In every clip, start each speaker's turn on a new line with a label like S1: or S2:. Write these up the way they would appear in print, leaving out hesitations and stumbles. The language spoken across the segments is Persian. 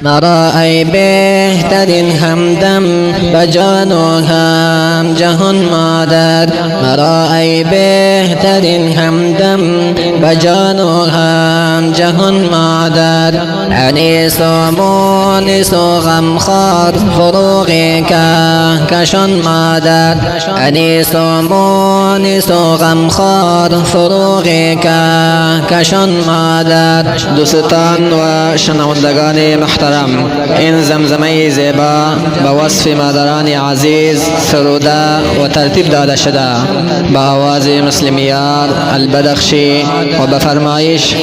S1: مرای بهترین همدم بجان و هم جهان مادر. مرای بهترین همدم بجان و هم جهان مادر. انیس و مونس و غمخوار فروغ کهکشان مادر. انیس و مونس و غمخوار فروغ کهکشان مادر.
S2: دوستان و شنوندگان محترم، این زمزمه زیبا با وصف مادران عزیز سروده و ترتیب داده شده با آواز مسلمیار البدخشی و بفرمایش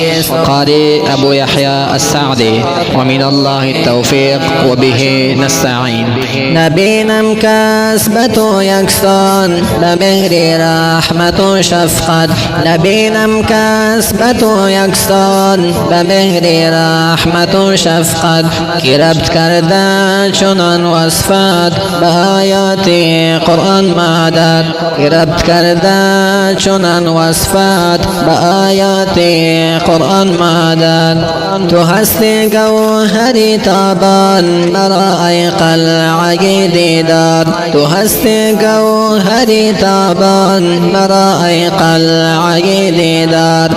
S2: قاری ابو یحیی السعدی و من الله التوفیق و به نستعین.
S1: نبینم کسبت و یکسان بمهر رحمت و شفقت. نبینم کسبت و یکسان بمهر رحمت و شفقت. که ربط کرده چنان وصفت به آیات قرآن مادر. که ربط کرده چنان وصفت به آیات قرآن مادر. تو هستی گوهری تابان برای قلعه دیدار. تو هستی گوهری تابان برای قلعه دیدار.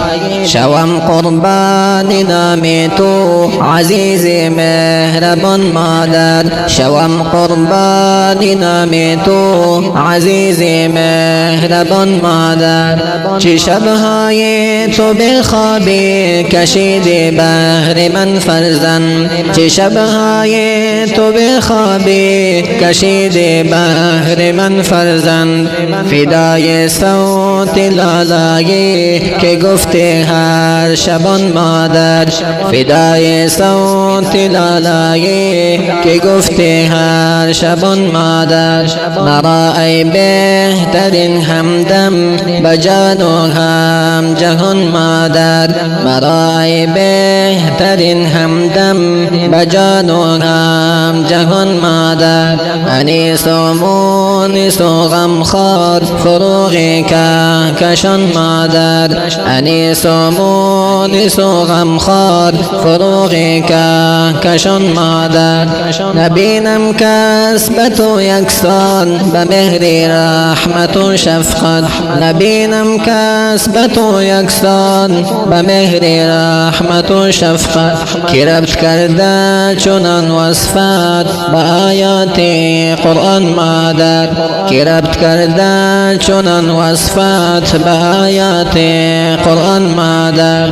S1: شوم قربان نام تو عزیز مهربان مادر. شوم قربان نام تو عزیز مهربان مادر. چه شبهای تو به خوابی کشیدی بهر من فرزند. چه شبهای تو به خوابی کشیدی بهر من فرزند. فدای صوت لالایی که گفته هر شبان مادر. فدای صوت لالایی که گفته هر شبان مادر. مرای بهترین همدم بجان و هم جهان مادر. مرای بهترین همدم بجان و هم جهان مادر. انیس و مونس و غمخوار فروغ کهکشان مادر. انیس و مونس و غمخوار فروغ کهکشان مادر. نبینم کسبت و یکسان بمهر رحمت و شفقت. نبینم کسبت و یکسان بمهر رحمت و شفقت. که ربط کرده چنان وصفت به آیات قرآن مادر. که ربط کرده چنان وصفت به آیات قرآن مادر.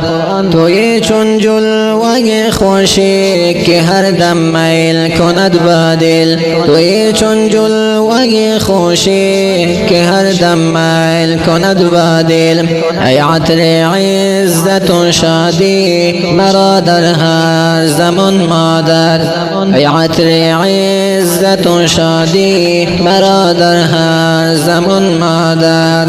S1: توی چون جلوه خوشی که هر دم میل کند با دل. توی چون جلوه خوشی که هر دم میل کند با دل. ای عطر عزت و شادی مرا در هر زمان مادر. ای عطر عزت و شادی مرا در هر زمان مادر.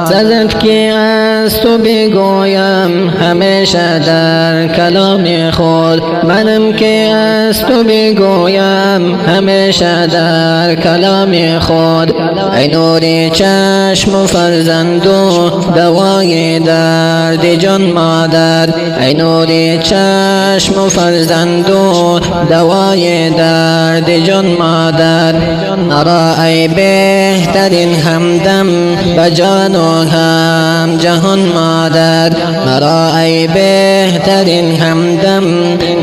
S1: صدت که از تو بگویم همیشه در کلام خود. منم که از تو بگویم همیشه در کلام خود. ای نور چشم و فرزند و دوای درد جان مادر. ای نور چشم و فرزند و دوای درد جان مادر. مرای بهترین همدم بجان و هم جهان مادر. مرای بهترین همدم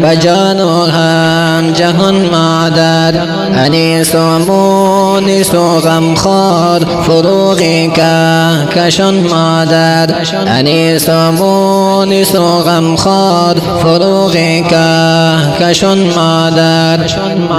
S1: بجان و هم جهان مادر. انیس و مونس و غمخوار فروغ کهکشان مادر. انیس و مونس و غمخوار فروغ کهکشان مادر.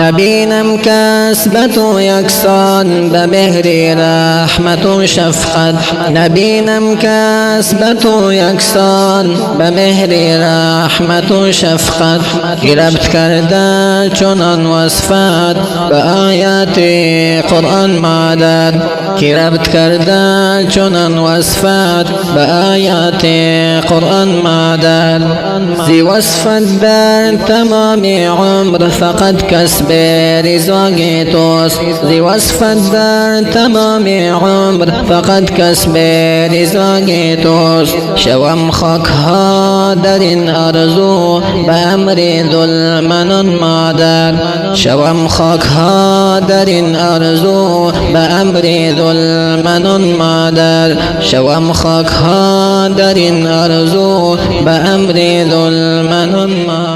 S1: نبینم کسبت و یکسان بمهر رحمت و شفقت. نبینم کسبت و یکسان بمهر رحمت و شفقت. که ربط کرده چنان وصفت به آیات قرآن مادر. که ربط کرده چنان وصفت به آیات قرآن مادر. زی وصفت در تمام عمر فقط کسب رضای توست. زی وصفت در تمام عمر فقط کسب رضای توست. شوم خاک ها در این ارزو به امر ذوالمنان مادر شوم خاک ها در این ارزو به امر ذوالمنان مادر شوم خاک ها در این ارزو به امر ذوالمنان مادر